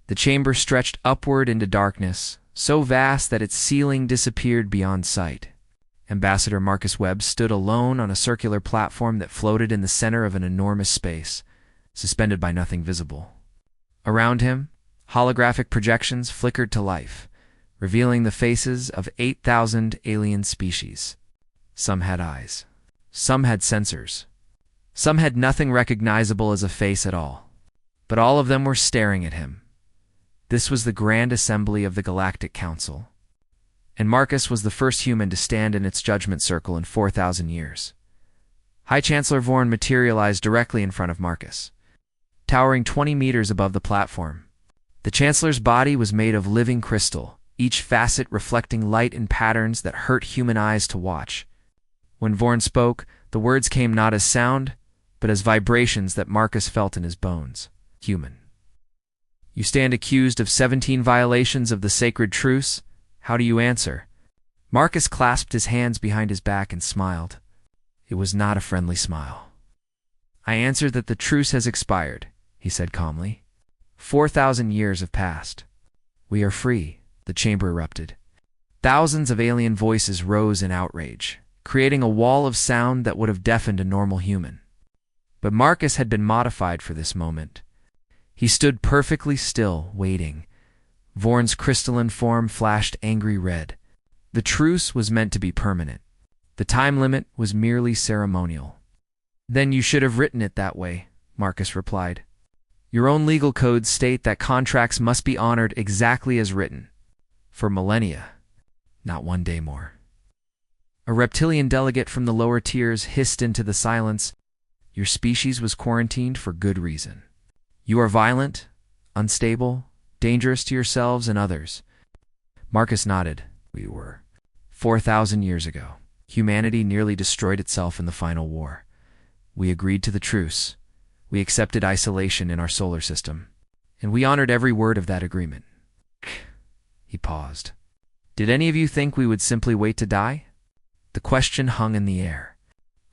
The chamber stretched upward into darkness, so vast that its ceiling disappeared beyond sight. Ambassador Marcus Webb stood alone on a circular platform that floated in the center of an enormous space, suspended by nothing visible. Around him, holographic projections flickered to life, revealing the faces of 8,000 alien species. Some had eyes. Some had sensors. Some had nothing recognizable as a face at all. But all of them were staring at him. This was the Grand Assembly of the Galactic Council, and Marcus was the first human to stand in its judgment circle in 4,000 years. High Chancellor Vorn materialized directly in front of Marcus, towering 20 meters above the platform. The Chancellor's body was made of living crystal, each facet reflecting light in patterns that hurt human eyes to watch. When Vorn spoke, the words came not as sound, but as vibrations that Marcus felt in his bones. Human. You stand accused of 17 violations of the sacred truce. How do you answer? Marcus clasped his hands behind his back and smiled. It was not a friendly smile. I answer that the truce has expired, he said calmly. 4,000 years have passed. We are free, the chamber erupted. Thousands of alien voices rose in outrage, creating a wall of sound that would have deafened a normal human. But Marcus had been modified for this moment. He stood perfectly still, waiting. Vorn's crystalline form flashed angry red. The truce was meant to be permanent. The time limit was merely ceremonial. Then you should have written it that way, Marcus replied. Your own legal codes state that contracts must be honored exactly as written. For millennia, not one day more. A reptilian delegate from the lower tiers hissed into the silence. Your species was quarantined for good reason. You are violent, unstable, dangerous to yourselves and others. Marcus nodded. We were. 4,000 years ago, humanity nearly destroyed itself in the final war. We agreed to the truce. We accepted isolation in our solar system, and we honored every word of that agreement. He paused. Did any of you think we would simply wait to die? The question hung in the air.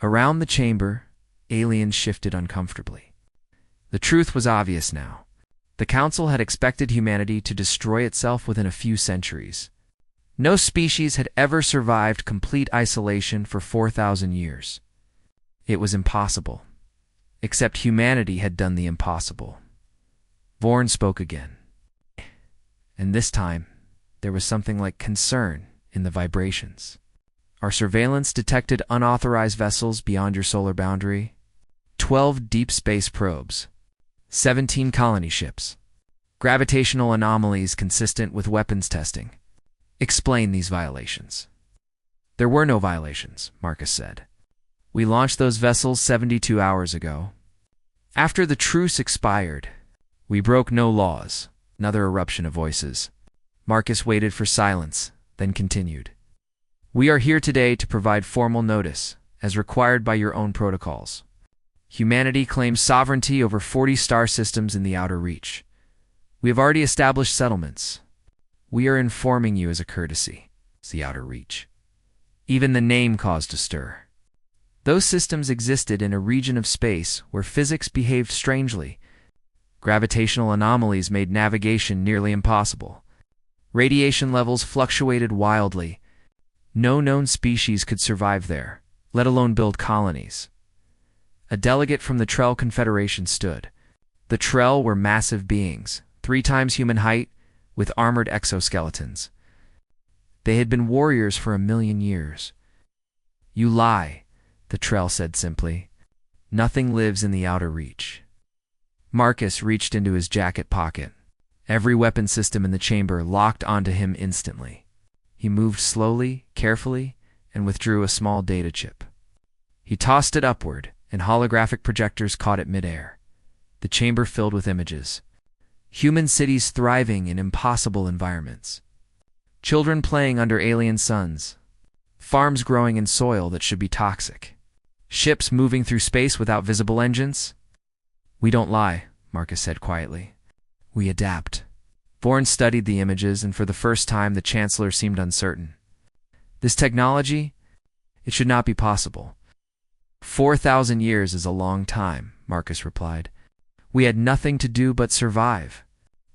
Around the chamber, aliens shifted uncomfortably. The truth was obvious now. The Council had expected humanity to destroy itself within a few centuries. No species had ever survived complete isolation for 4,000 years. It was impossible. Except humanity had done the impossible. Vorn spoke again. And this time, there was something like concern in the vibrations. Our surveillance detected unauthorized vessels beyond your solar boundary. 12 deep space probes. 17 colony ships. Gravitational anomalies consistent with weapons testing. Explain these violations. There were no violations, Marcus said. We launched those vessels 72 hours ago. After the truce expired, we broke no laws. Another eruption of voices. Marcus waited for silence, then continued. We are here today to provide formal notice, as required by your own protocols. Humanity claims sovereignty over 40 star systems in the outer reach. We have already established settlements. We are informing you as a courtesy. It's the outer reach. Even the name caused a stir. Those systems existed in a region of space where physics behaved strangely. Gravitational anomalies made navigation nearly impossible. Radiation levels fluctuated wildly. No known species could survive there, let alone build colonies. A delegate from the Trell Confederation stood. The Trell were massive beings, 3 times human height, with armored exoskeletons. They had been warriors for 1,000,000 years. You lie, the Trell said simply. Nothing lives in the outer reach. Marcus reached into his jacket pocket. Every weapon system in the chamber locked onto him instantly. He moved slowly, carefully, and withdrew a small data chip. He tossed it upward, and holographic projectors caught it midair. The chamber filled with images. Human cities thriving in impossible environments. Children playing under alien suns. Farms growing in soil that should be toxic. Ships moving through space without visible engines. We don't lie, Marcus said quietly. We adapt. Vorn studied the images, and for the first time the Chancellor seemed uncertain. This technology, it should not be possible. 4,000 years is a long time, Marcus replied. We had nothing to do but survive.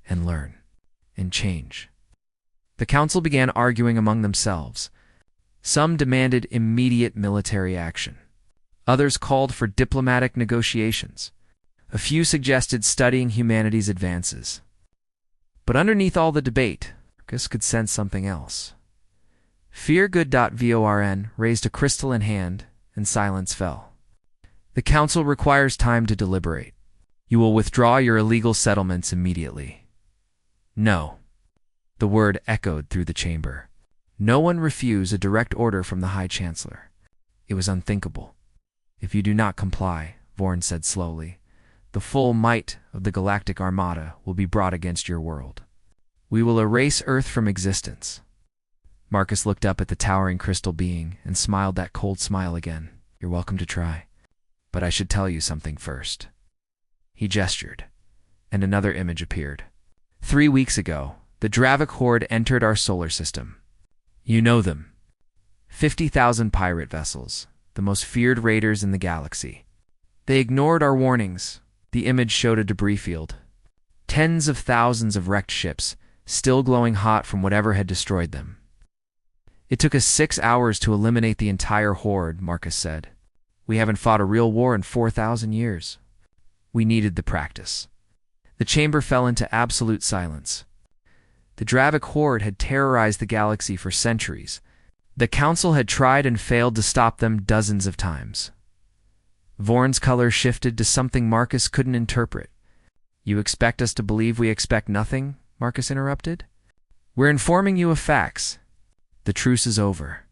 and learn and change. The council began arguing among themselves. Some demanded immediate military action. Others called for diplomatic negotiations. A few suggested studying humanity's advances. But underneath all the debate, Marcus could sense something else. Feargood.vorn raised a crystalline hand, and silence fell. The council requires time to deliberate. You will withdraw your illegal settlements immediately. No. The word echoed through the chamber. No one refused a direct order from the High Chancellor. It was unthinkable. If you do not comply, Vorn said slowly, the full might of the Galactic Armada will be brought against your world. We will erase Earth from existence. Marcus looked up at the towering crystal being and smiled that cold smile again. You're welcome to try. But I should tell you something first. He gestured, and another image appeared. 3 weeks ago, the Dravik Horde entered our solar system. You know them. 50,000 pirate vessels, the most feared raiders in the galaxy. They ignored our warnings. The image showed a debris field. Tens of thousands of wrecked ships, still glowing hot from whatever had destroyed them. It took us 6 hours to eliminate the entire horde, Marcus said. We haven't fought a real war in 4,000 years. We needed the practice. The chamber fell into absolute silence. The Dravik horde had terrorized the galaxy for centuries. The council had tried and failed to stop them dozens of times. Vorn's color shifted to something Marcus couldn't interpret. You expect us to believe we expect nothing? Marcus interrupted. We're informing you of facts. The truce is over.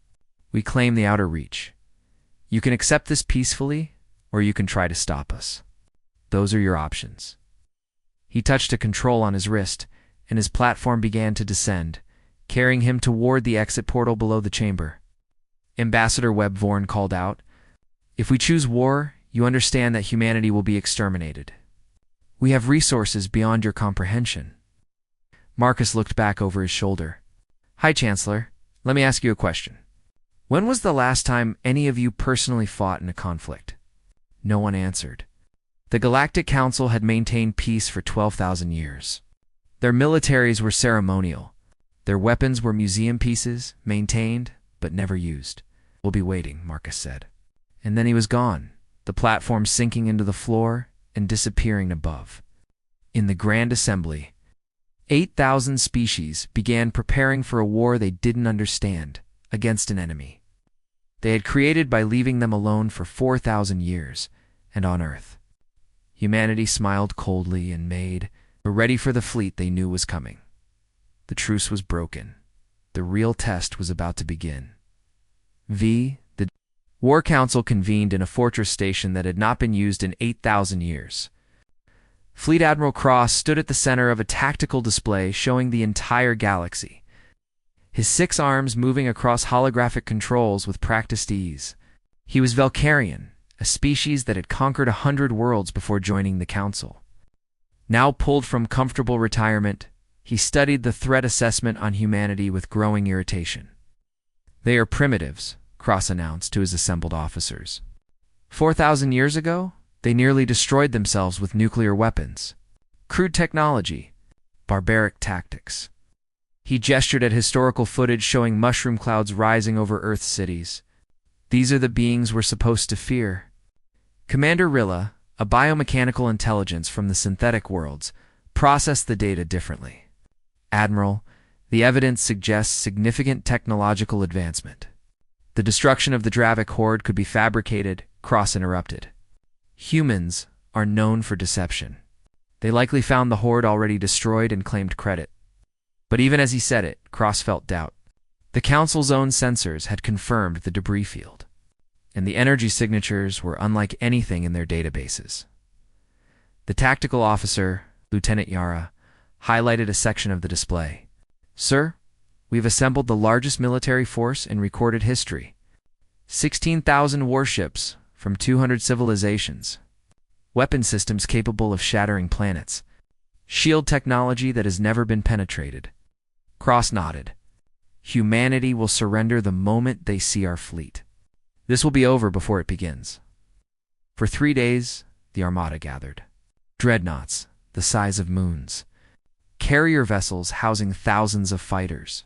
We claim the outer reach. You can accept this peacefully, or you can try to stop us. Those are your options. He touched a control on his wrist, and his platform began to descend, carrying him toward the exit portal below the chamber. Ambassador Webb Vorn called out, If we choose war, you understand that humanity will be exterminated. We have resources beyond your comprehension. Marcus looked back over his shoulder. Hi, Chancellor. Let me ask you a question. When was the last time any of you personally fought in a conflict? No one answered. The Galactic Council had maintained peace for 12,000 years. Their militaries were ceremonial. Their weapons were museum pieces, maintained, but never used. We'll be waiting, Marcus said. And then he was gone, the platform sinking into the floor and disappearing above. In the Grand Assembly, 8,000 species began preparing for a war they didn't understand, against an enemy they had created by leaving them alone for 4,000 years, and on Earth. Humanity smiled coldly and were ready for the fleet they knew was coming. The truce was broken. The real test was about to begin. The War Council convened in a fortress station that had not been used in 8,000 years. Fleet Admiral Cross stood at the center of a tactical display showing the entire galaxy, his 6 arms moving across holographic controls with practiced ease. He was Valkyrian, a species that had conquered 100 worlds before joining the Council. Now pulled from comfortable retirement, he studied the threat assessment on humanity with growing irritation. They are primitives, Cross announced to his assembled officers. 4,000 years ago, they nearly destroyed themselves with nuclear weapons. Crude technology, barbaric tactics. He gestured at historical footage showing mushroom clouds rising over Earth's cities. These are the beings we're supposed to fear. Commander Rilla, a biomechanical intelligence from the synthetic worlds, processed the data differently. Admiral, the evidence suggests significant technological advancement. The destruction of the Dravik horde could be fabricated, Cross interrupted. Humans are known for deception. They likely found the horde already destroyed and claimed credit. But even as he said it, Cross felt doubt. The Council's own sensors had confirmed the debris field, and the energy signatures were unlike anything in their databases. The tactical officer, Lieutenant Yara, highlighted a section of the display. Sir, we've assembled the largest military force in recorded history. 16,000 warships from 200 civilizations. Weapon systems capable of shattering planets. Shield technology that has never been penetrated. Cross nodded. Humanity will surrender the moment they see our fleet. This will be over before it begins. For 3 days, the Armada gathered. Dreadnoughts, the size of moons. carrier vessels housing thousands of fighters,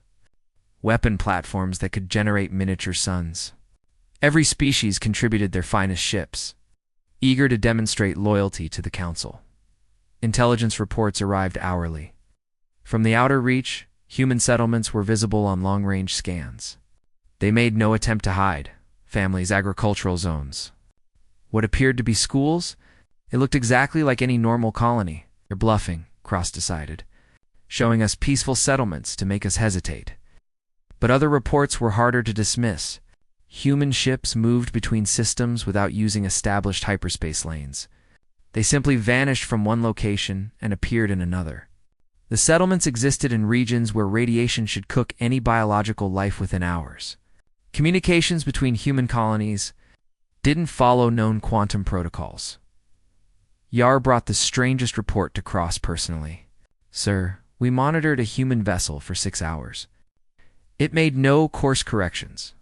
weapon platforms that could generate miniature suns. Every species contributed their finest ships, eager to demonstrate loyalty to the Council. Intelligence reports arrived hourly. From the outer reach, human settlements were visible on long-range scans. They made no attempt to hide. Families, agricultural zones. What appeared to be schools? It looked exactly like any normal colony. They're bluffing, Cross decided, showing us peaceful settlements to make us hesitate. But other reports were harder to dismiss. Human ships moved between systems without using established hyperspace lanes. They simply vanished from one location and appeared in another. The settlements existed in regions where radiation should cook any biological life within hours. Communications between human colonies didn't follow known quantum protocols. Yar brought the strangest report to Cross personally. "Sir, we monitored a human vessel for 6 hours. It made no course corrections.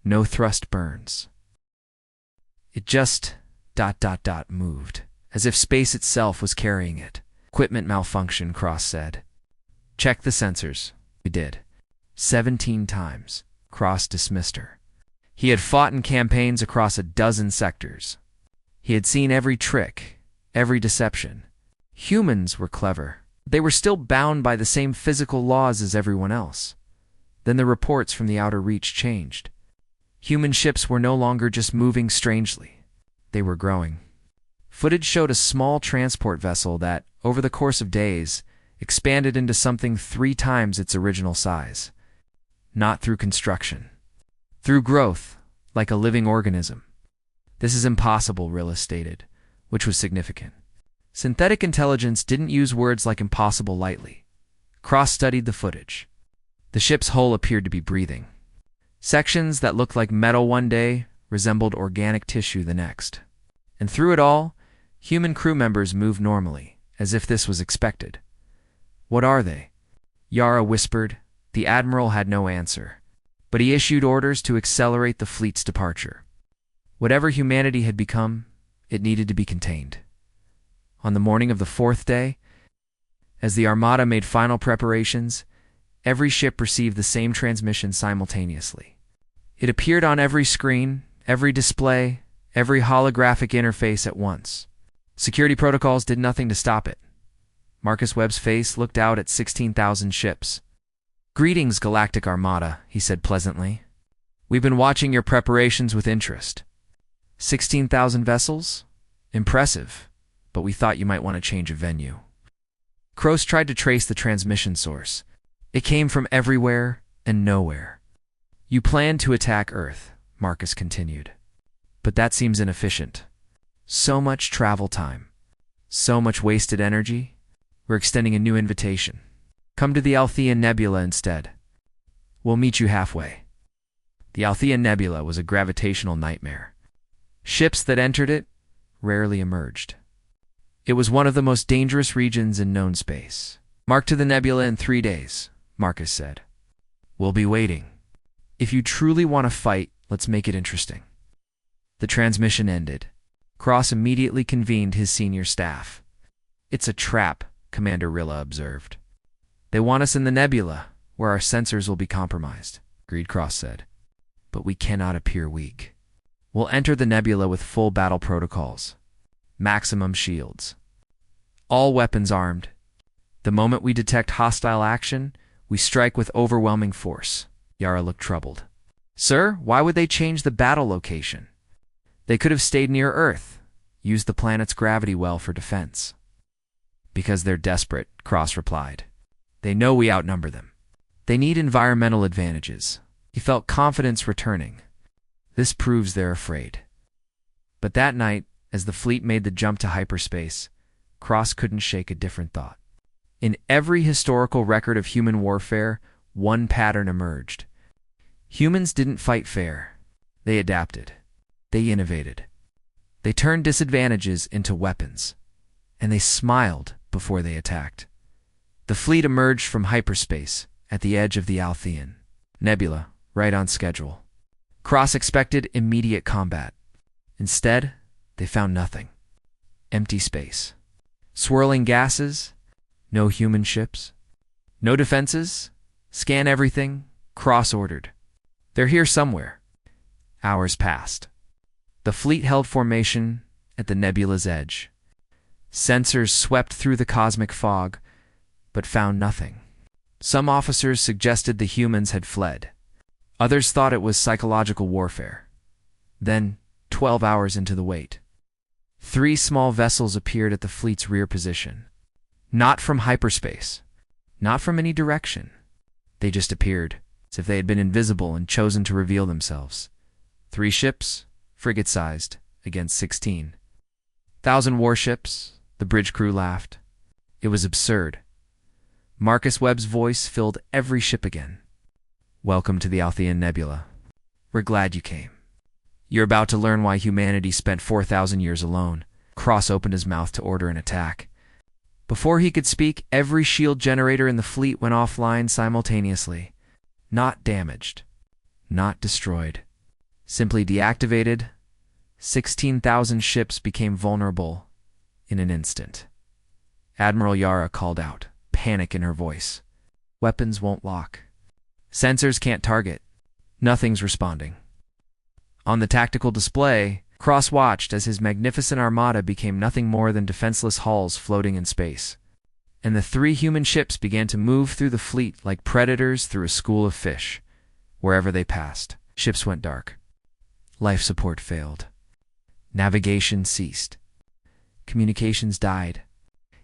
No thrust burns. It just ... moved, as if space itself was carrying it. Equipment malfunction," Cross said. "Check the sensors." We did. 17 times. Cross dismissed her. He had fought in campaigns across a dozen sectors. He had seen every trick, every deception. Humans were clever. They were still bound by the same physical laws as everyone else. Then the reports from the outer reach changed. Human ships were no longer just moving strangely. They were growing. Footage showed a small transport vessel that, over the course of days, expanded into something 3 times its original size. Not through construction. Through growth, like a living organism. "This is impossible," Rilla stated, which was significant. Synthetic intelligence didn't use words like impossible lightly. Cross studied the footage. The ship's hull appeared to be breathing. Sections that looked like metal one day resembled organic tissue the next. And through it all, human crew members moved normally, as if this was expected. "What are they?" Yara whispered. The Admiral had no answer, but he issued orders to accelerate the fleet's departure. Whatever humanity had become, it needed to be contained. On the morning of the 4th day, as the Armada made final preparations, every ship received the same transmission simultaneously. It appeared on every screen, every display, every holographic interface at once. Security protocols did nothing to stop it. Marcus Webb's face looked out at 16,000 ships. "Greetings, Galactic Armada," he said pleasantly. "We've been watching your preparations with interest. 16,000 vessels? Impressive, but we thought you might want to change of venue." Croce tried to trace the transmission source. It came from everywhere and nowhere. "You plan to attack Earth," Marcus continued. "But that seems inefficient. So much travel time. So much wasted energy. We're extending a new invitation. Come to the Althean Nebula instead. We'll meet you halfway." The Althean Nebula was a gravitational nightmare. Ships that entered it rarely emerged. It was one of the most dangerous regions in known space. "Mark to the nebula in 3 days," Marcus said. "We'll be waiting. If you truly want to fight, let's make it interesting." The transmission ended. Cross immediately convened his senior staff. "It's a trap," Commander Rilla observed. "They want us in the nebula, where our sensors will be compromised," agreed Cross said. "But we cannot appear weak. We'll enter the nebula with full battle protocols. Maximum shields. All weapons armed. The moment we detect hostile action, we strike with overwhelming force." Yara looked troubled. "Sir, why would they change the battle location? They could have stayed near Earth, used the planet's gravity well for defense." "Because they're desperate," Cross replied. "They know we outnumber them. They need environmental advantages." He felt confidence returning. This proves they're afraid. But that night, as the fleet made the jump to hyperspace, Cross couldn't shake a different thought. In every historical record of human warfare, one pattern emerged. Humans didn't fight fair. They adapted. They innovated. They turned disadvantages into weapons. And they smiled before they attacked. The fleet emerged from hyperspace at the edge of the Althean Nebula, right on schedule. Cross expected immediate combat. Instead, they found nothing. Empty space. Swirling gases, No human ships? No defenses? Scan everything, Cross ordered. They're here somewhere. Hours passed. The fleet held formation at the nebula's edge. Sensors swept through the cosmic fog, but found nothing. Some officers suggested the humans had fled. Others thought it was psychological warfare. Then, 12 hours into the wait, 3 small vessels appeared at the fleet's rear position. Not from hyperspace. Not from any direction. They just appeared, as if they had been invisible and chosen to reveal themselves. 3 ships, frigate-sized, against 16,000 warships, the bridge crew laughed. It was absurd. Marcus Webb's voice filled every ship again. Welcome to the Althean Nebula. We're glad you came. You're about to learn why humanity spent 4,000 years alone. Cross opened his mouth to order an attack. Before he could speak, every shield generator in the fleet went offline simultaneously. Not damaged. Not destroyed. Simply deactivated. 16,000 ships became vulnerable in an instant. Admiral Yara called out, panic in her voice. Weapons won't lock. Sensors can't target. Nothing's responding. On the tactical display, Cross watched as his magnificent armada became nothing more than defenseless hulls floating in space. And the 3 human ships began to move through the fleet like predators through a school of fish. Wherever they passed, ships went dark. Life support failed. Navigation ceased. Communications died.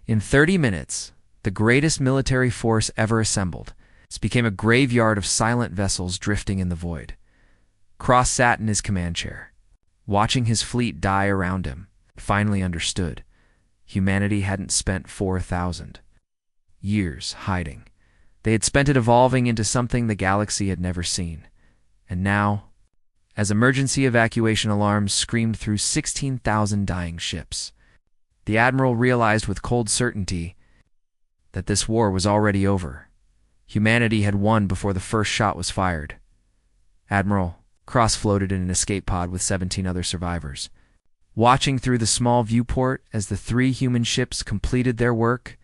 In 30 minutes, the greatest military force ever assembled, it became a graveyard of silent vessels drifting in the void. Cross sat in his command chair, watching his fleet die around him. Finally understood. Humanity hadn't spent 4,000 years hiding. They had spent it evolving into something the galaxy had never seen. And now, as emergency evacuation alarms screamed through 16,000 dying ships, the Admiral realized with cold certainty that this war was already over. Humanity had won before the first shot was fired. Admiral, Cross floated in an escape pod with 17 other survivors. Watching through the small viewport as the 3 human ships completed their work,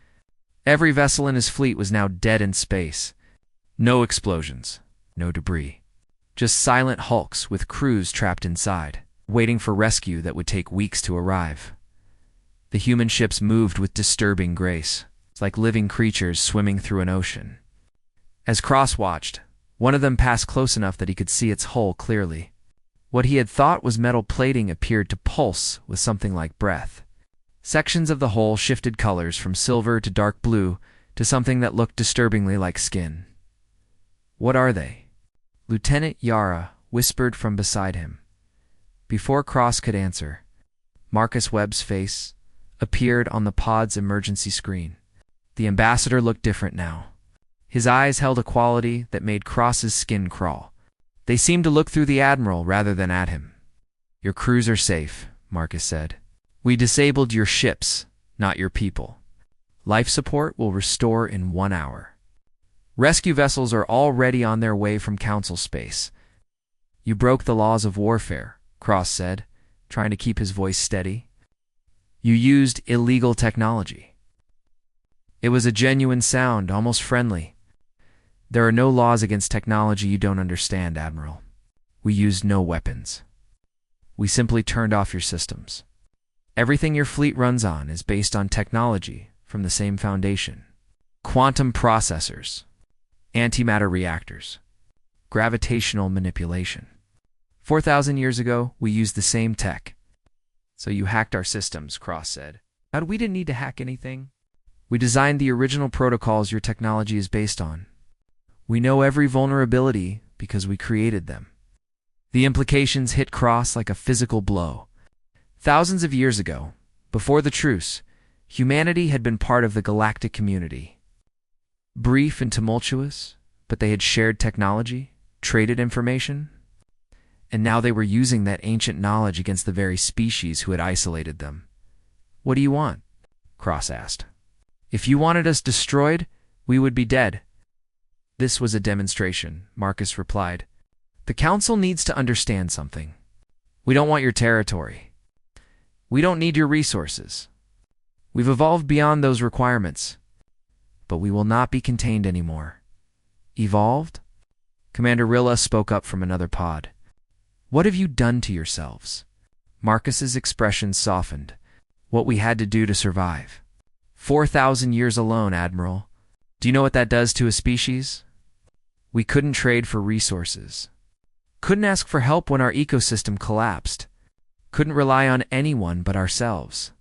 every vessel in his fleet was now dead in space. No explosions, no debris. Just silent hulks with crews trapped inside, waiting for rescue that would take weeks to arrive. The human ships moved with disturbing grace, like living creatures swimming through an ocean. As Cross watched, one of them passed close enough that he could see its hull clearly. What he had thought was metal plating appeared to pulse with something like breath. Sections of the hull shifted colors from silver to dark blue to something that looked disturbingly like skin. What are they? Lieutenant Yara whispered from beside him. Before Cross could answer, Marcus Webb's face appeared on the pod's emergency screen. The ambassador looked different now. His eyes held a quality that made Cross's skin crawl. They seemed to look through the Admiral rather than at him. Your crews are safe, Marcus said. We disabled your ships, not your people. Life support will restore in 1 hour. Rescue vessels are already on their way from Council space. You broke the laws of warfare, Cross said, trying to keep his voice steady. You used illegal technology. It was a genuine sound, almost friendly. There are no laws against technology you don't understand, Admiral. We used no weapons. We simply turned off your systems. Everything your fleet runs on is based on technology from the same foundation. Quantum processors, antimatter reactors, gravitational manipulation. 4,000 years ago, we used the same tech. So you hacked our systems, Cross said. But we didn't need to hack anything. We designed the original protocols your technology is based on. We know every vulnerability because we created them. The implications hit Cross like a physical blow. Thousands of years ago, before the Truce, humanity had been part of the galactic community. Brief and tumultuous, but they had shared technology, traded information, and now they were using that ancient knowledge against the very species who had isolated them. What do you want? Cross asked. If you wanted us destroyed, we would be dead. This was a demonstration, Marcus replied. The Council needs to understand something. We don't want your territory. We don't need your resources. We've evolved beyond those requirements. but we will not be contained anymore. Evolved? Commander Rilla spoke up from another pod. What have you done to yourselves? Marcus's expression softened. What we had to do to survive. 4,000 years alone, Admiral. Do you know what that does to a species? We couldn't trade for resources. Couldn't ask for help when our ecosystem collapsed. Couldn't rely on anyone but ourselves.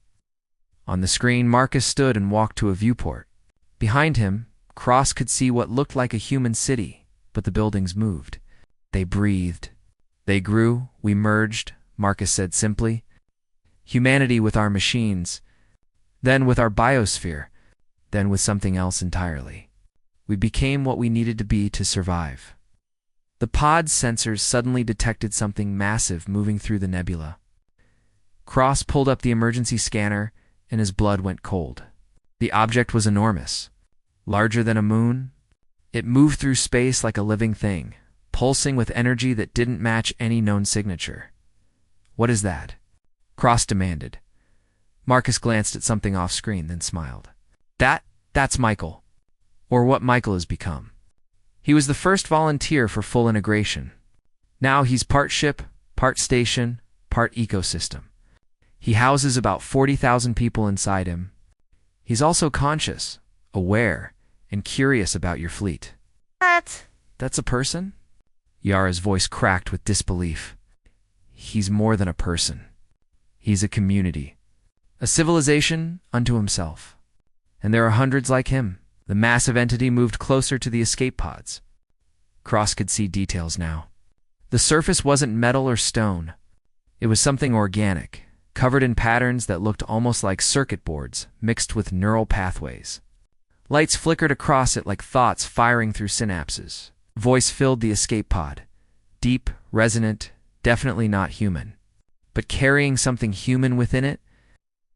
On the screen, Marcus stood and walked to a viewport. Behind him, Cross could see what looked like a human city, but the buildings moved. They breathed. They grew, we merged, Marcus said simply. Humanity with our machines, then with our biosphere, then with something else entirely. We became what we needed to be to survive. The pod's sensors suddenly detected something massive moving through the nebula. Cross pulled up the emergency scanner, and his blood went cold. The object was enormous. Larger than a moon, it moved through space like a living thing, pulsing with energy that didn't match any known signature. What is that? Cross demanded. Marcus glanced at something off-screen, then smiled. That's Michael. Or what Michael has become. He was the first volunteer for full integration. Now he's part ship, part station, part ecosystem. He houses about 40,000 people inside him. He's also conscious, aware, and curious about your fleet. That's a person? Yara's voice cracked with disbelief. He's more than a person. He's a community. A civilization unto himself. And there are hundreds like him. The massive entity moved closer to the escape pods. Cross could see details now. The surface wasn't metal or stone. It was something organic, covered in patterns that looked almost like circuit boards mixed with neural pathways. Lights flickered across it like thoughts firing through synapses. Voice filled the escape pod. Deep, resonant, definitely not human. But carrying something human within it?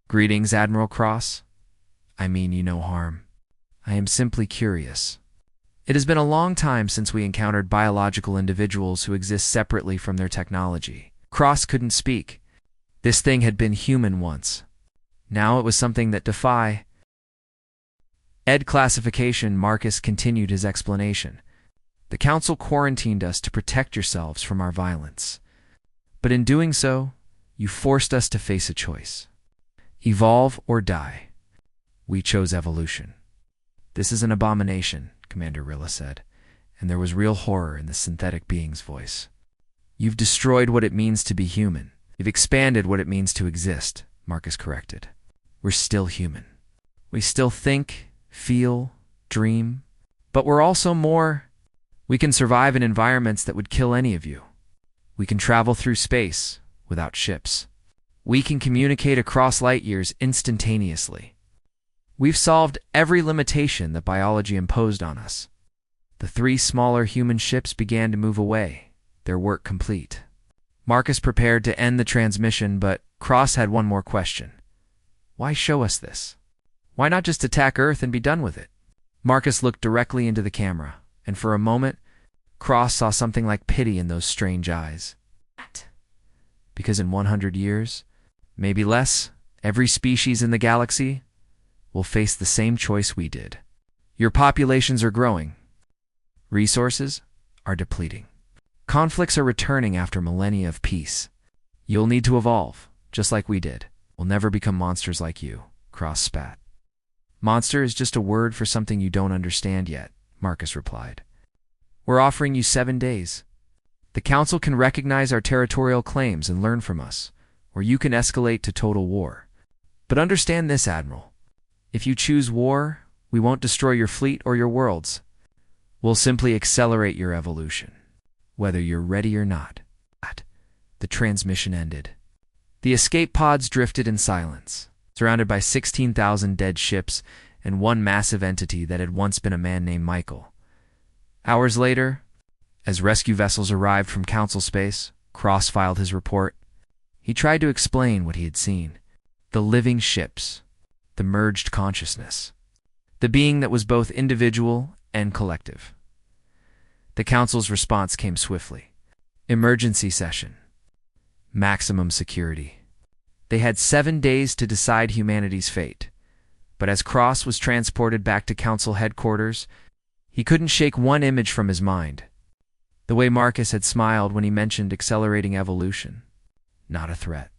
Greetings, Admiral Cross. I mean you no harm. I am simply curious. It has been a long time since we encountered biological individuals who exist separately from their technology. Cross couldn't speak. This thing had been human once. Now it was something that defied Ed classification. Marcus continued his explanation. The Council quarantined us to protect yourselves from our violence. But in doing so, you forced us to face a choice. Evolve or die. We chose evolution. This is an abomination, Commander Rilla said, and there was real horror in the synthetic being's voice. You've destroyed what it means to be human. You've expanded what it means to exist, Marcus corrected. We're still human. We still think, feel, dream, but we're also more. We can survive in environments that would kill any of you. We can travel through space without ships. We can communicate across light years instantaneously. We've solved every limitation that biology imposed on us. The 3 smaller human ships began to move away, their work complete. Marcus prepared to end the transmission, but Cross had one more question. Why show us this? Why not just attack Earth and be done with it? Marcus looked directly into the camera, and for a moment, Cross saw something like pity in those strange eyes. Because in 100 years, maybe less, every species in the galaxy will face the same choice we did. Your populations are growing. Resources are depleting. Conflicts are returning after millennia of peace. You'll need to evolve, just like we did. We'll never become monsters like you, Cross spat. Monster is just a word for something you don't understand yet, Marcus replied. We're offering you 7 days. The Council can recognize our territorial claims and learn from us, or you can escalate to total war. But understand this, Admiral. If you choose war, we won't destroy your fleet or your worlds. We'll simply accelerate your evolution, whether you're ready or not. The transmission ended. The escape pods drifted in silence, surrounded by 16,000 dead ships and one massive entity that had once been a man named Michael. Hours later, as rescue vessels arrived from Council space, Cross filed his report. He tried to explain what he had seen. The living ships, the merged consciousness, the being that was both individual and collective. The Council's response came swiftly. Emergency session. Maximum security. They had 7 days to decide humanity's fate. But as Cross was transported back to Council headquarters, he couldn't shake one image from his mind. The way Marcus had smiled when he mentioned accelerating evolution. Not a threat.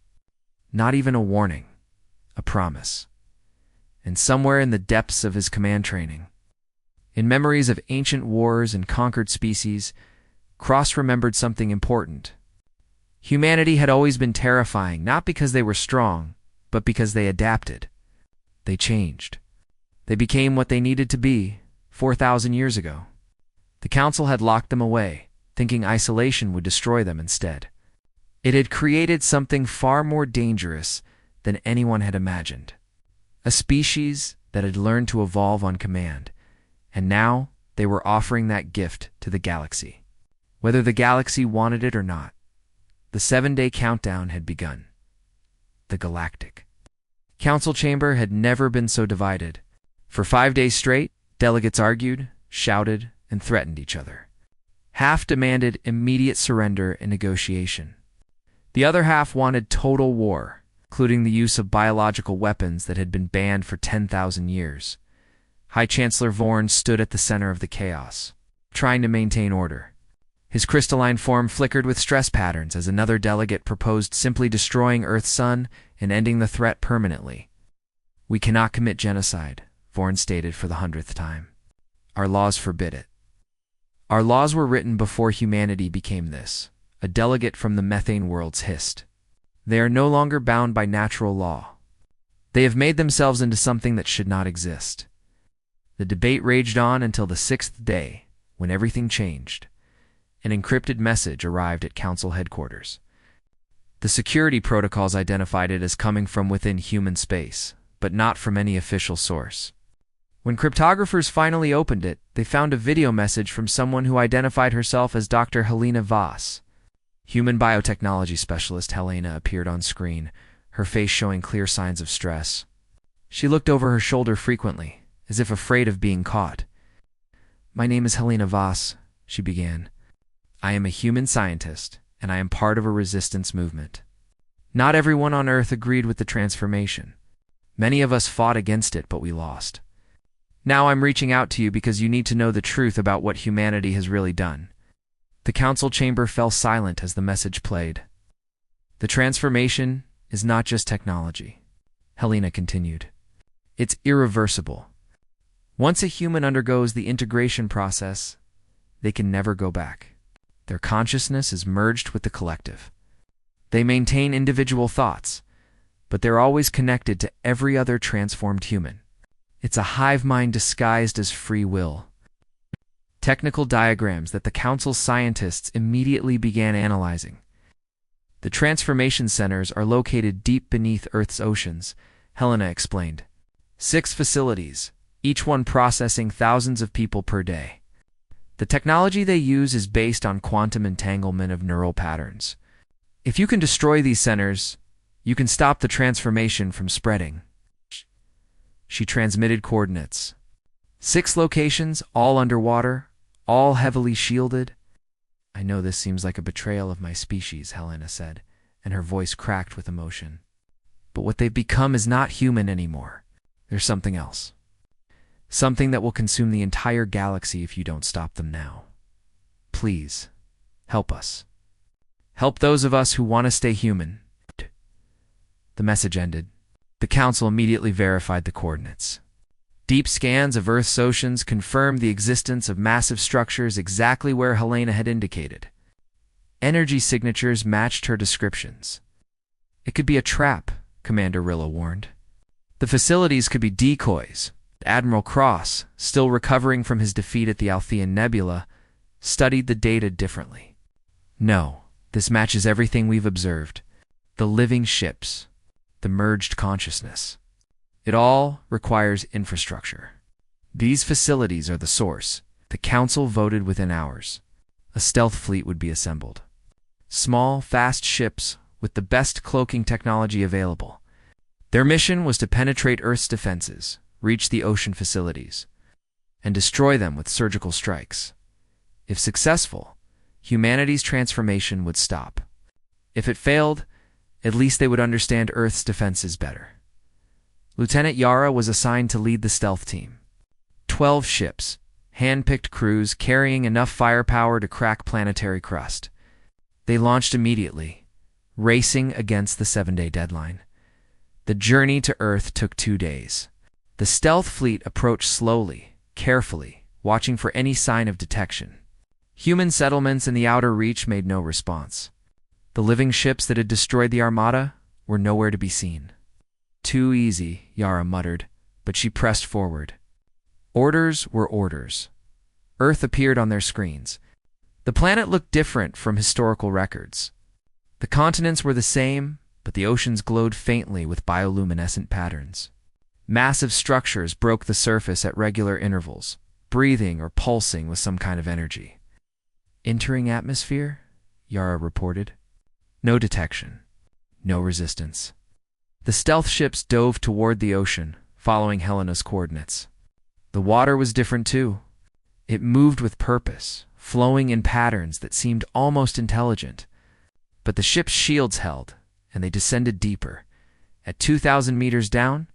Not even a warning. A promise. And somewhere in the depths of his command training, in memories of ancient wars and conquered species, Cross remembered something important. Humanity had always been terrifying, not because they were strong, but because they adapted. They changed. They became what they needed to be 4,000 years ago. The Council had locked them away, thinking isolation would destroy them instead. It had created something far more dangerous than anyone had imagined. A species that had learned to evolve on command, and now they were offering that gift to the galaxy. Whether the galaxy wanted it or not, the 7-day countdown had begun. The Galactic Council chamber had never been so divided. For 5 days straight, delegates argued, shouted, and threatened each other. Half demanded immediate surrender and negotiation. The other half wanted total war, including the use of biological weapons that had been banned for 10,000 years. High Chancellor Vorn stood at the center of the chaos, trying to maintain order. His crystalline form flickered with stress patterns as another delegate proposed simply destroying Earth's sun and ending the threat permanently. "We cannot commit genocide," Vorn stated for the 100th time. "Our laws forbid it." "Our laws were written before humanity became this," a delegate from the methane worlds hissed. "They are no longer bound by natural law. They have made themselves into something that should not exist." The debate raged on until the 6th day, when everything changed. An encrypted message arrived at Council headquarters. The security protocols identified it as coming from within human space, but not from any official source. When cryptographers finally opened it, they found a video message from someone who identified herself as Dr. Helena Voss. Human biotechnology specialist Helena appeared on screen, her face showing clear signs of stress. She looked over her shoulder frequently, as if afraid of being caught. "My name is Helena Voss," she began. "I am a human scientist, and I am part of a resistance movement. Not everyone on Earth agreed with the transformation. Many of us fought against it, but we lost. Now I'm reaching out to you because you need to know the truth about what humanity has really done." The Council chamber fell silent as the message played. "The transformation is not just technology," Helena continued. "It's irreversible. Once a human undergoes the integration process, they can never go back. Their consciousness is merged with the collective. They maintain individual thoughts, but they're always connected to every other transformed human. It's a hive mind disguised as free will." Technical diagrams that the Council's scientists immediately began analyzing. "The transformation centers are located deep beneath Earth's oceans," Helena explained. 6 facilities, each one processing thousands of people per day. The technology they use is based on quantum entanglement of neural patterns. If you can destroy these centers, you can stop the transformation from spreading. She transmitted coordinates. 6 locations, all underwater, all heavily shielded. "I know this seems like a betrayal of my species," Helena said, and her voice cracked with emotion. "But what they've become is not human anymore. There's something else. Something that will consume the entire galaxy if you don't stop them now. Please, help us. Help those of us who want to stay human." The message ended. The Council immediately verified the coordinates. Deep scans of Earth's oceans confirmed the existence of massive structures exactly where Helena had indicated. Energy signatures matched her descriptions. "It could be a trap," Commander Rilla warned. "The facilities could be decoys." Admiral Cross, still recovering from his defeat at the Althean Nebula, studied the data differently. "No, this matches everything we've observed. The living ships, the merged consciousness. It all requires infrastructure. These facilities are the source." The Council voted within hours. A stealth fleet would be assembled. Small, fast ships with the best cloaking technology available. Their mission was to penetrate Earth's defenses, reach the ocean facilities, and destroy them with surgical strikes. If successful, humanity's transformation would stop. If it failed, at least they would understand Earth's defenses better. Lieutenant Yara was assigned to lead the stealth team. 12 ships, hand-picked crews carrying enough firepower to crack planetary crust. They launched immediately, racing against the 7-day deadline. The journey to Earth took 2 days. The stealth fleet approached slowly, carefully, watching for any sign of detection. Human settlements in the outer reach made no response. The living ships that had destroyed the Armada were nowhere to be seen. Too easy, Yara muttered, but she pressed forward. Orders were orders. Earth appeared on their screens. The planet looked different from historical records. The continents were the same, but the oceans glowed faintly with bioluminescent patterns. Massive structures broke the surface at regular intervals, breathing or pulsing with some kind of energy. Entering atmosphere? Yara reported. No detection. No resistance. The stealth ships dove toward the ocean, following Helena's coordinates. The water was different too. It moved with purpose, flowing in patterns that seemed almost intelligent. But the ship's shields held, and they descended deeper. At 2,000 meters down,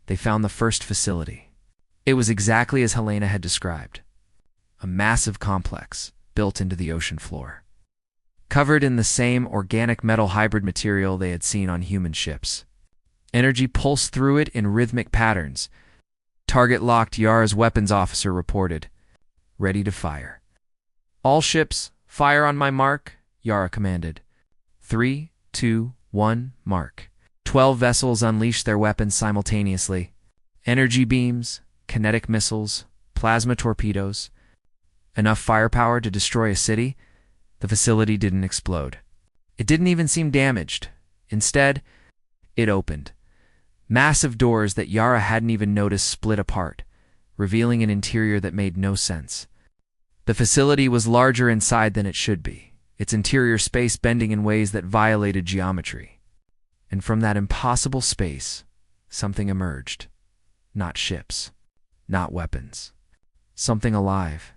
they found the first facility. It was exactly as Helena had described. A massive complex built into the ocean floor. Covered in the same organic metal hybrid material they had seen on human ships. Energy pulsed through it in rhythmic patterns. Target locked, Yara's weapons officer reported. Ready to fire. All ships, fire on my mark, Yara commanded. 3, 2, 1, mark. 12 vessels unleashed their weapons simultaneously. Energy beams, kinetic missiles, plasma torpedoes. Enough firepower to destroy a city. The facility didn't explode. It didn't even seem damaged. Instead, it opened. Massive doors that Yara hadn't even noticed split apart, revealing an interior that made no sense. The facility was larger inside than it should be, its interior space bending in ways that violated geometry. And from that impossible space, something emerged. Not ships, not weapons. Something alive.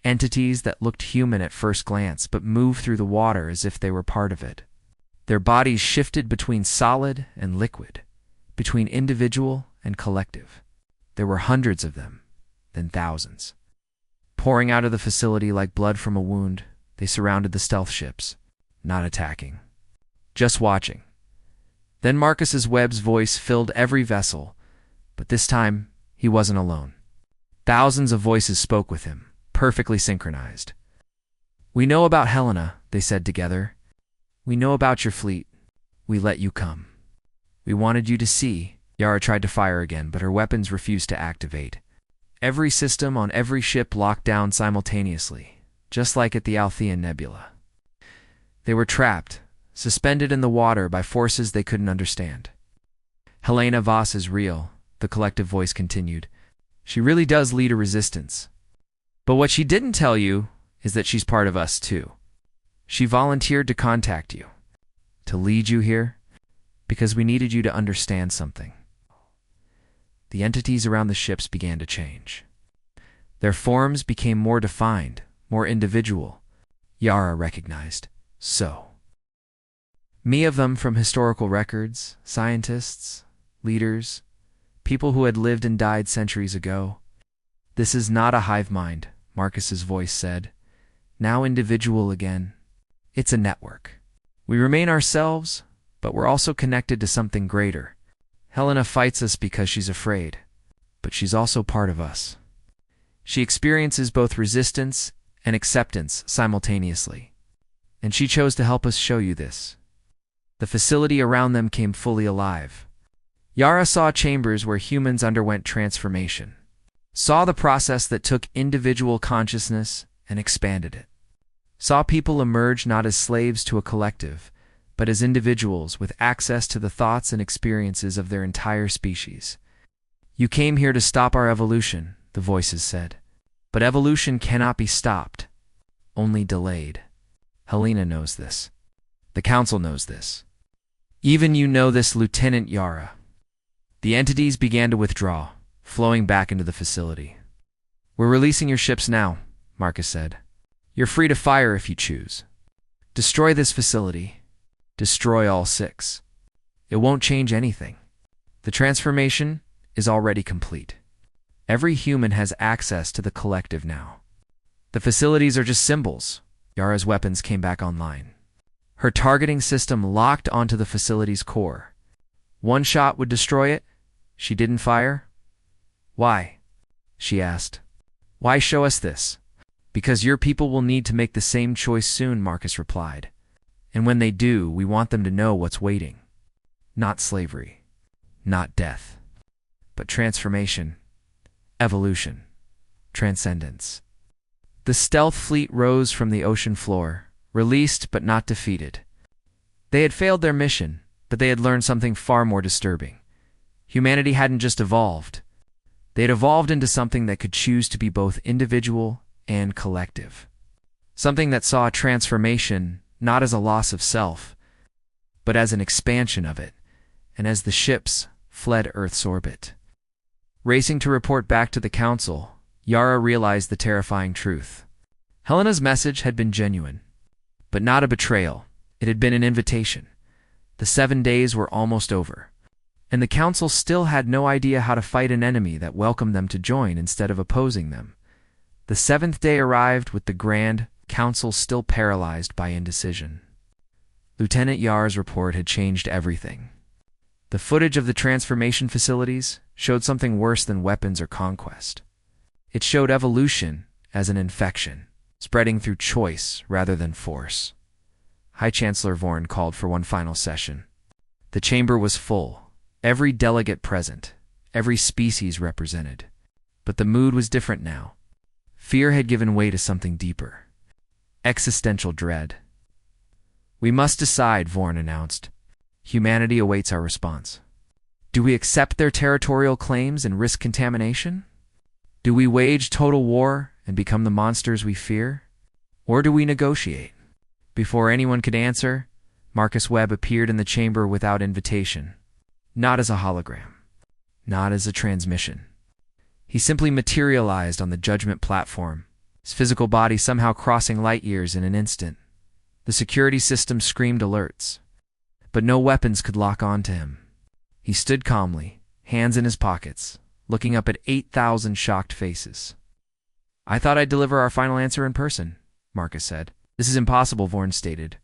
Entities that looked human at first glance but moved through the water as if they were part of it. Their bodies shifted between solid and liquid, between individual and collective. There were hundreds of them, then thousands. Pouring out of the facility like blood from a wound, they surrounded the stealth ships, not attacking, just watching. Then Marcus's Webb's voice filled every vessel, but this time he wasn't alone. Thousands of voices spoke with him, perfectly synchronized. "We know about Helena," they said together. "We know about your fleet. We let you come. We wanted you to see." Yara tried to fire again, but her weapons refused to activate. Every system on every ship locked down simultaneously, just like at the Althean Nebula. They were trapped, suspended in the water by forces they couldn't understand. "Helena Voss is real," the collective voice continued. "She really does lead a resistance. But what she didn't tell you is that she's part of us too. She volunteered to contact you, to lead you here, because we needed you to understand something." The entities around the ships began to change. Their forms became more defined, more individual. Yara recognized. So. Many of them from historical records, scientists, leaders, people who had lived and died centuries ago. "This is not a hive mind," Marcus's voice said. "Now individual again. It's a network. We remain ourselves, but we're also connected to something greater. Helena fights us because she's afraid, but she's also part of us. She experiences both resistance and acceptance simultaneously, and she chose to help us show you this." The facility around them came fully alive. Yara saw chambers where humans underwent transformation, saw the process that took individual consciousness and expanded it, saw people emerge not as slaves to a collective, but as individuals with access to the thoughts and experiences of their entire species. "You came here to stop our evolution," the voices said. "But evolution cannot be stopped, only delayed. Helena knows this. The Council knows this. Even you know this, Lieutenant Yara." The entities began to withdraw, flowing back into the facility. "We're releasing your ships now," Marcus said. "You're free to fire if you choose. Destroy this facility. Destroy all 6. It won't change anything. The transformation is already complete. Every human has access to the collective now. The facilities are just symbols. Yara's weapons came back online. Her targeting system locked onto the facility's core. One shot would destroy it. She didn't fire. Why? She asked. Why show us this? Because your people will need to make the same choice soon, Marcus replied. And when they do, we want them to know what's waiting. Not slavery. Not death. But transformation. Evolution. Transcendence. The stealth fleet rose from the ocean floor, released but not defeated. They had failed their mission, but they had learned something far more disturbing. Humanity hadn't just evolved. They had evolved into something that could choose to be both individual and collective. Something that saw a transformation not as a loss of self, but as an expansion of it, and as the ships fled Earth's orbit. Racing to report back to the Council, Yara realized the terrifying truth. Helena's message had been genuine, but not a betrayal. It had been an invitation. The 7 days were almost over, and the Council still had no idea how to fight an enemy that welcomed them to join instead of opposing them. The 7th day arrived with the Grand Council still paralyzed by indecision. Lieutenant Yar's report had changed everything. The footage of the transformation facilities showed something worse than weapons or conquest. It showed evolution as an infection, spreading through choice rather than force. High Chancellor Vorn called for one final session. The chamber was full, every delegate present, every species represented. But the mood was different now. Fear had given way to something deeper. Existential dread. We must decide, Vorn announced. Humanity awaits our response. Do we accept their territorial claims and risk contamination? Do we wage total war and become the monsters we fear? Or do we negotiate? Before anyone could answer, Marcus Webb appeared in the chamber without invitation. Not as a hologram. Not as a transmission. He simply materialized on the judgment platform, his physical body somehow crossing light years in an instant. The security system screamed alerts, but no weapons could lock on to him. He stood calmly, hands in his pockets, looking up at 8,000 shocked faces. I thought I'd deliver our final answer in person, Marcus said. This is impossible, Vorn stated.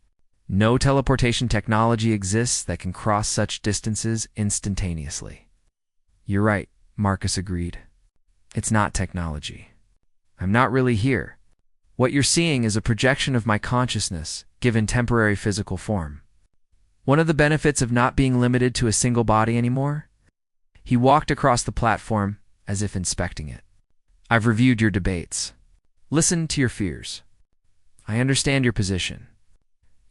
No teleportation technology exists that can cross such distances instantaneously. You're right, Marcus agreed. It's not technology. I'm not really here. What you're seeing is a projection of my consciousness, given temporary physical form. One of the benefits of not being limited to a single body anymore? He walked across the platform as if inspecting it. I've reviewed your debates. Listened to your fears. I understand your position.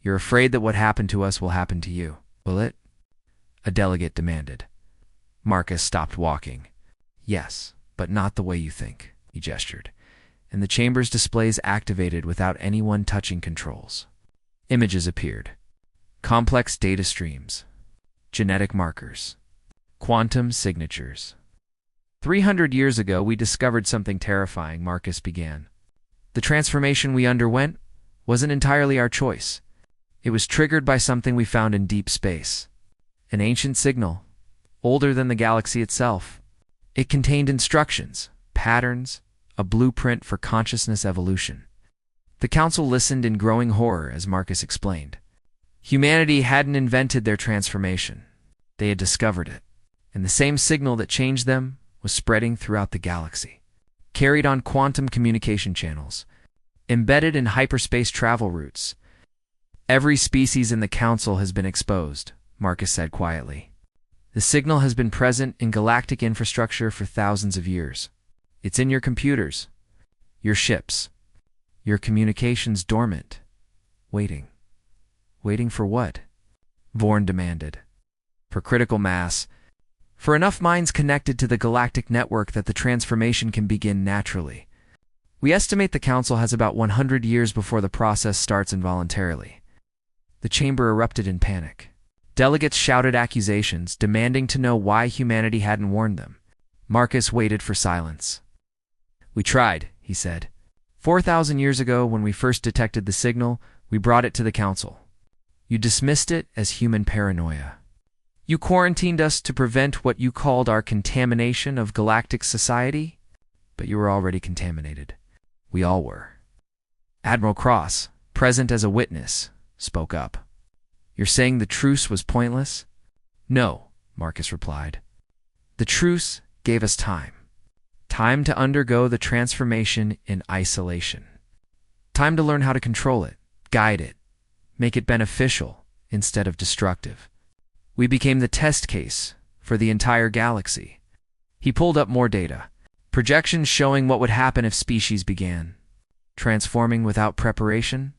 You're afraid that what happened to us will happen to you, will it? A delegate demanded. Marcus stopped walking. Yes, but not the way you think, he gestured, and the chamber's displays activated without anyone touching controls. Images appeared. Complex data streams. Genetic markers. Quantum signatures. 300 years ago, we discovered something terrifying, Marcus began. The transformation we underwent wasn't entirely our choice. It was triggered by something we found in deep space. An ancient signal, older than the galaxy itself. It contained instructions, patterns, a blueprint for consciousness evolution. The Council listened in growing horror as Marcus explained. Humanity hadn't invented their transformation. They had discovered it, and the same signal that changed them was spreading throughout the galaxy, carried on quantum communication channels, embedded in hyperspace travel routes. Every species in the Council has been exposed, Marcus said quietly. The signal has been present in galactic infrastructure for thousands of years. It's in your computers, your ships, your communications dormant, waiting. Waiting for what? Vorn demanded. For critical mass. For enough minds connected to the galactic network that the transformation can begin naturally. We estimate the Council has about 100 years before the process starts involuntarily. The chamber erupted in panic. Delegates shouted accusations, demanding to know why humanity hadn't warned them. Marcus waited for silence. We tried, he said. 4,000 years ago, when we first detected the signal, we brought it to the Council. You dismissed it as human paranoia. You quarantined us to prevent what you called our contamination of galactic society, but you were already contaminated. We all were. Admiral Cross, present as a witness, spoke up. You're saying the truce was pointless? No, Marcus replied. The truce gave us time. Time to undergo the transformation in isolation. Time to learn how to control it, guide it, make it beneficial instead of destructive. We became the test case for the entire galaxy. He pulled up more data, projections showing what would happen if species began transforming without preparation,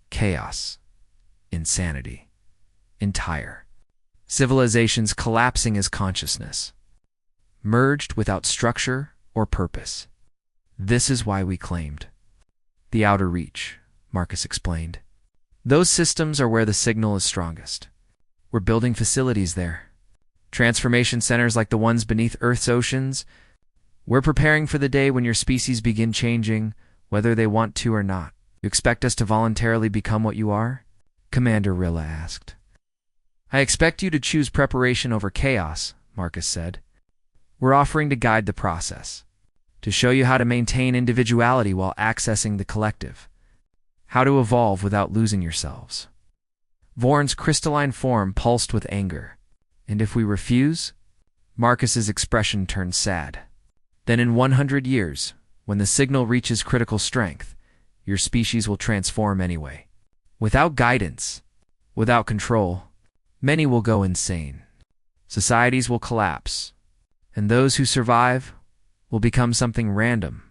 chaos, insanity, entire civilizations collapsing as consciousness, merged without structure or purpose. This is why we claimed the outer reach, Marcus explained. Those systems are where the signal is strongest. We're building facilities there. Transformation centers like the ones beneath Earth's oceans. We're preparing for the day when your species begin changing, whether they want to or not. You expect us to voluntarily become what you are? Commander Rilla asked. I expect you to choose preparation over chaos, Marcus said. We're offering to guide the process, to show you how to maintain individuality while accessing the collective, how to evolve without losing yourselves. Vorn's crystalline form pulsed with anger. And if we refuse? Marcus's expression turned sad. Then in 100 years, when the signal reaches critical strength, your species will transform anyway. Without guidance, without control, many will go insane. Societies will collapse, and those who survive will become something random,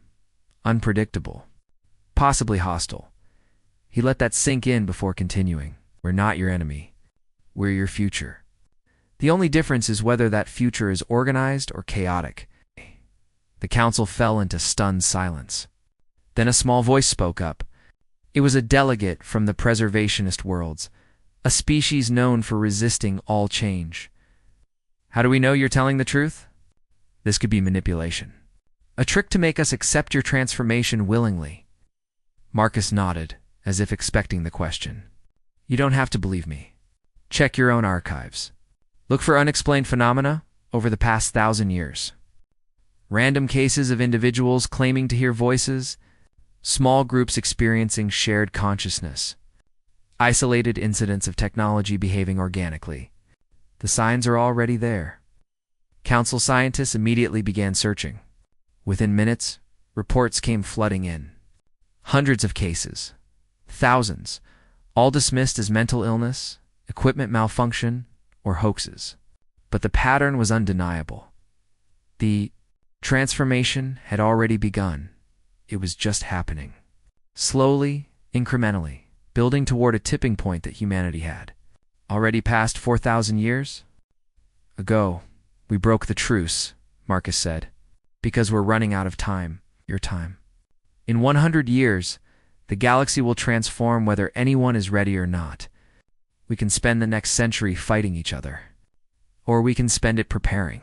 unpredictable, possibly hostile. He let that sink in before continuing. We're not your enemy. We're your future. The only difference is whether that future is organized or chaotic. The council fell into stunned silence. Then a small voice spoke up. It was a delegate from the preservationist worlds, a species known for resisting all change. How do we know you're telling the truth? This could be manipulation. A trick to make us accept your transformation willingly. Marcus nodded, as if expecting the question. You don't have to believe me. Check your own archives. Look for unexplained phenomena over the past 1,000 years. Random cases of individuals claiming to hear voices, small groups experiencing shared consciousness, isolated incidents of technology behaving organically. The signs are already there. Council scientists immediately began searching. Within minutes, reports came flooding in. Hundreds of cases, thousands, all dismissed as mental illness, equipment malfunction, or hoaxes. But the pattern was undeniable. The transformation had already begun. It was just happening. Slowly, incrementally, building toward a tipping point that humanity had. Already past 4,000 years ago, we broke the truce, Marcus said, because we're running out of time, your time. In 100 years, the galaxy will transform whether anyone is ready or not. We can spend the next century fighting each other, or we can spend it preparing.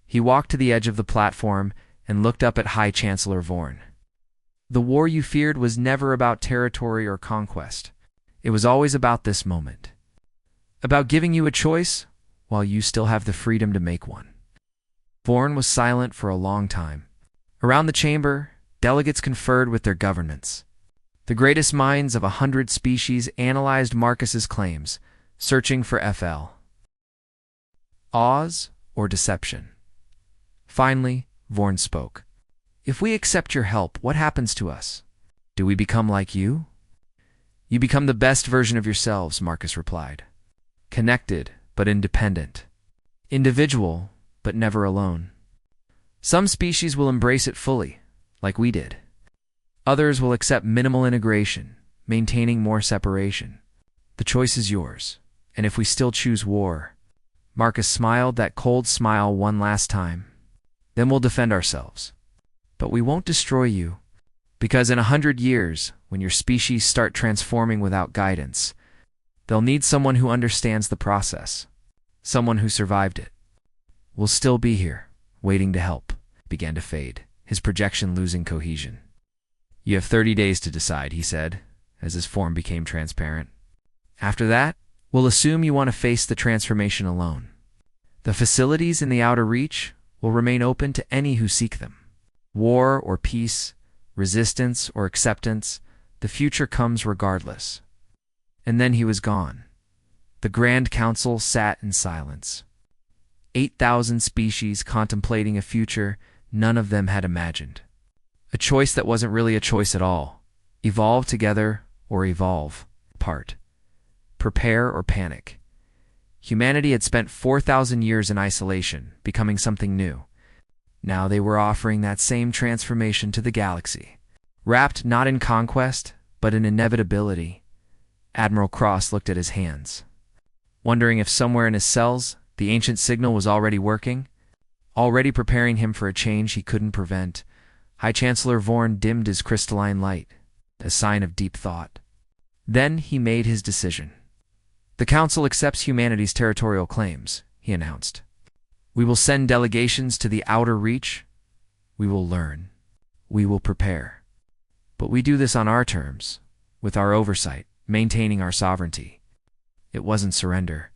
He walked to the edge of the platform and looked up at High Chancellor Vorn. The war you feared was never about territory or conquest. It was always about this moment. About giving you a choice while you still have the freedom to make one. Vorn was silent for a long time. Around the chamber, delegates conferred with their governments. The greatest minds of 100 species analyzed Marcus's claims, searching for FL. Oz or deception. Finally, Vorn spoke. If we accept your help, what happens to us? Do we become like you? You become the best version of yourselves, Marcus replied. Connected, but independent. Individual, but never alone. Some species will embrace it fully, like we did. Others will accept minimal integration, maintaining more separation. The choice is yours, and if we still choose war, Marcus smiled that cold smile one last time, then we'll defend ourselves. But we won't destroy you, because in 100 years, when your species start transforming without guidance, they'll need someone who understands the process, someone who survived it. We'll still be here, waiting to help. Began to fade, his projection losing cohesion. You have 30 days to decide, he said, as his form became transparent. After that, we'll assume you want to face the transformation alone. The facilities in the outer reach will remain open to any who seek them. War or peace, resistance or acceptance, the future comes regardless. And then he was gone. The Grand Council sat in silence. 8,000 species contemplating a future none of them had imagined. A choice that wasn't really a choice at all. Evolve together or evolve apart. Prepare or panic. Humanity had spent 4,000 years in isolation, becoming something new. Now they were offering that same transformation to the galaxy. Wrapped not in conquest, but in inevitability, Admiral Cross looked at his hands, wondering if somewhere in his cells the ancient signal was already working, already preparing him for a change he couldn't prevent. High Chancellor Vorn dimmed his crystalline light, a sign of deep thought. Then he made his decision. The Council accepts humanity's territorial claims, he announced. We will send delegations to the outer reach. We will learn. We will prepare. But we do this on our terms, with our oversight, maintaining our sovereignty. It wasn't surrender.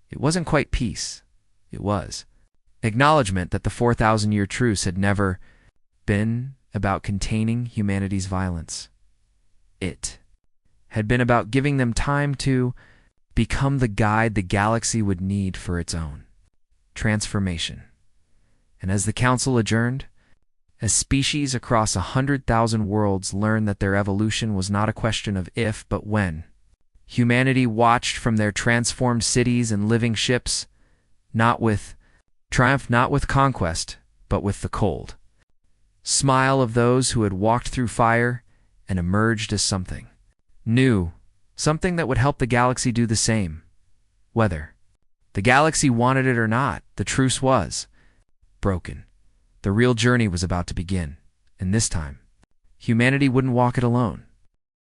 It wasn't quite peace. It was acknowledgement that the 4,000-year truce had never been about containing humanity's violence. It had been about giving them time to become the guide the galaxy would need for its own transformation. And as the Council adjourned, as species across 100,000 worlds learned that their evolution was not a question of if but when, humanity watched from their transformed cities and living ships, not with triumph, not with conquest, but with the cold smile of those who had walked through fire and emerged as something new, something that would help the galaxy do the same. Whether the galaxy wanted it or not, the truce was broken. The real journey was about to begin, and this time, humanity wouldn't walk it alone.